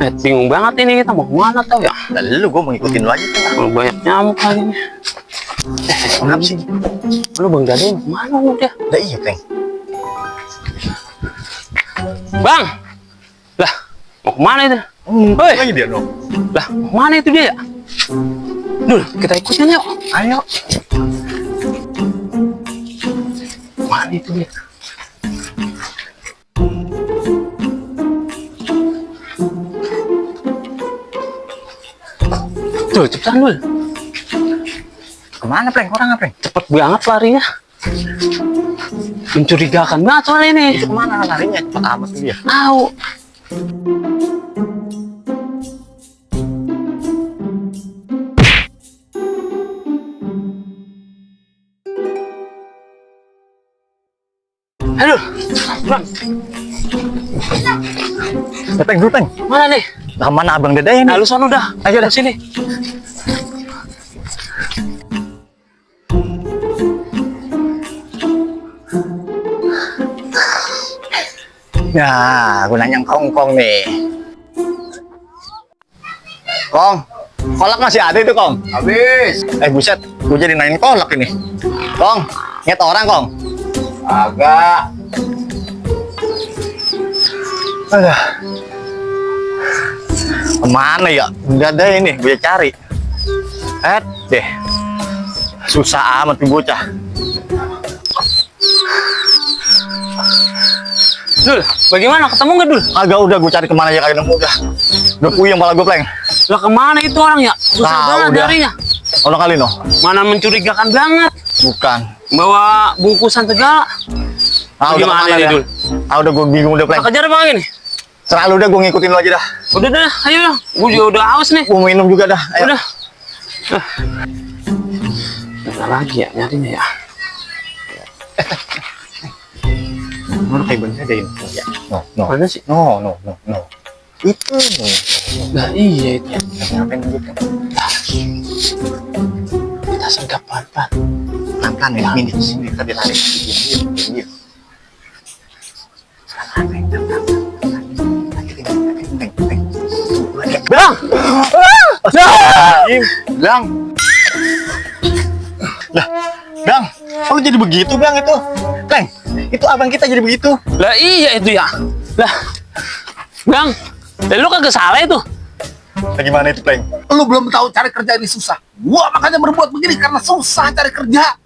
Bingung banget ini kita mau kemana tau ya? Lalu gue mau ngikutin lu aja tuh. Banyak nyamuk lagi nih. Kenapa sih? Lu Bang Dade kemana lu dia? Udah iya, Teng. Bang! Lah, mau kemana itu? Hoi! Ayo dia dong. Lah, mau kemana itu dia ya? Dul, kita ikutin yuk. Ayo. Mana itu dia? Tuh, cepetan Dul. Kemana, Pleng? Orang apa, Pleng? Cepet banget larinya. Mencurigakan banget soalnya ini. Itu kemana larinya? Cepet amat tuh dia. Tahu. Aduh, Bang. Teng, dulu, Teng. Mana nih? Nah, mana Abang Dede ini? Nah, lu sono dah. Ayo dah. Sini. Nah, gue nanya Kong nih. Kong, kolak masih ada itu, Kong? Habis. Buset, gue jadi nanyain kolak ini. Kong, inget orang, Kong? Agak. Aduh. Kemana ya? Udah ada ini, gue cari. Deh. Susah amat nih bocah. Dul, bagaimana? Ketemu nggak Dul? Agak udah gue cari kemana aja kagak nemu udah. Udah puyeng malah gue, Pleng. Lah kemana itu orang ya? Susah Tahu banget dah. darinya. Orang kali no? Mana mencurigakan banget. Bukan. Bawa bungkusan segala. Udah Gimana kemana ini, dah? Dul? Udah gue bingung udah, Pleng. Kita kejar apa ini? Selalu udah gue ngikutin lo aja dah. Udah dah, ayo dong. Gue juga udah haus nih. Gue minum juga dah. Ayo. Udah. Mana lagi ya nyarinya ya? Mana kayak bener deh ini. Ya. No. Mana sih? No. Itu no. Nah iya itu. Ngapain gitu? Kita sergap pelan-pelan. Pelan-pelan ya, ini sini tadi tarik. Diam. Bang! Bang. Lah, Bang, kok jadi begitu, Bang itu? Pleng, itu abang kita jadi begitu. Lah iya itu ya. Lah, Bang, lu kagak salah itu. Nah, gimana itu, Pleng? Lu belum tahu cari kerja ini susah. Gua makanya berbuat begini karena susah cari kerja.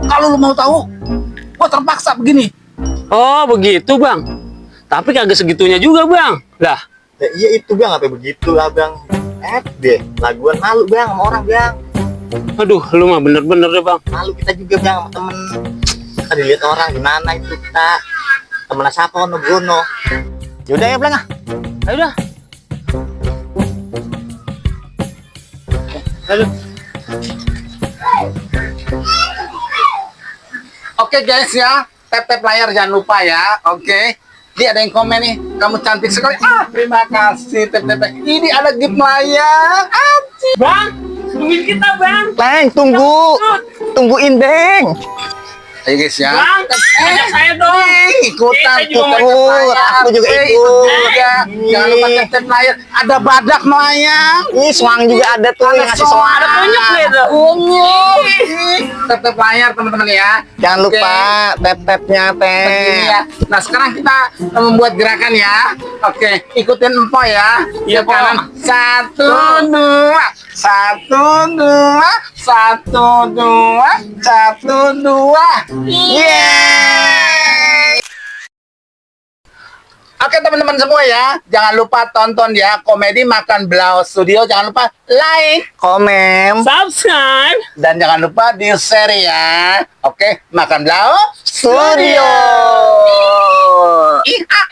Kalau lu mau tahu, gua terpaksa begini. Oh begitu Bang. Tapi kagak segitunya juga Bang. Lah, Ya, iya itu, Bang, apa begitu, abang? Deh, laguan malu, Bang, sama orang, Bang. aduh lu mah bener-bener deh Bang. Malu kita juga, Bang, sama temen. Kita dilihat orang gimana itu kita. Temen siapa, no Bruno. Yaudah ya, Pleng, ah. Ayo dah. Aduh. Oke guys ya, tap layar jangan lupa ya. Oke. Dia ada yang komen nih, kamu cantik sekali. Terima kasih tap. Ini ada gift layar. Bang, tungguin kita Bang. Pleng, tungguin, Bang. Ayo guys ya. Bang, ajak saya dong. Ikutan Kita juga tuh, mau ikut. Aku juga ikut. juga. Jangan lupa tap layar. Ada badak melayang. Ini suang juga ada tuh, yang ngasih suang. Ada kunyuk gitu. Tap layar teman-teman ya. Jangan lupa tap-tapnya, Begini Teh. ya. Nah sekarang kita membuat gerakan ya. Oke, ikutin empo ya. Iya, Ke kanan. Po. 1, 2, 1, 2, 1, 2, 1, 2. Yeay! Oke teman-teman semua ya, jangan lupa tonton ya Komedi Makan Blau Studio. Jangan lupa like, Komen. Subscribe. dan jangan lupa di share ya. Oke, Makan Blau Studio. Studio.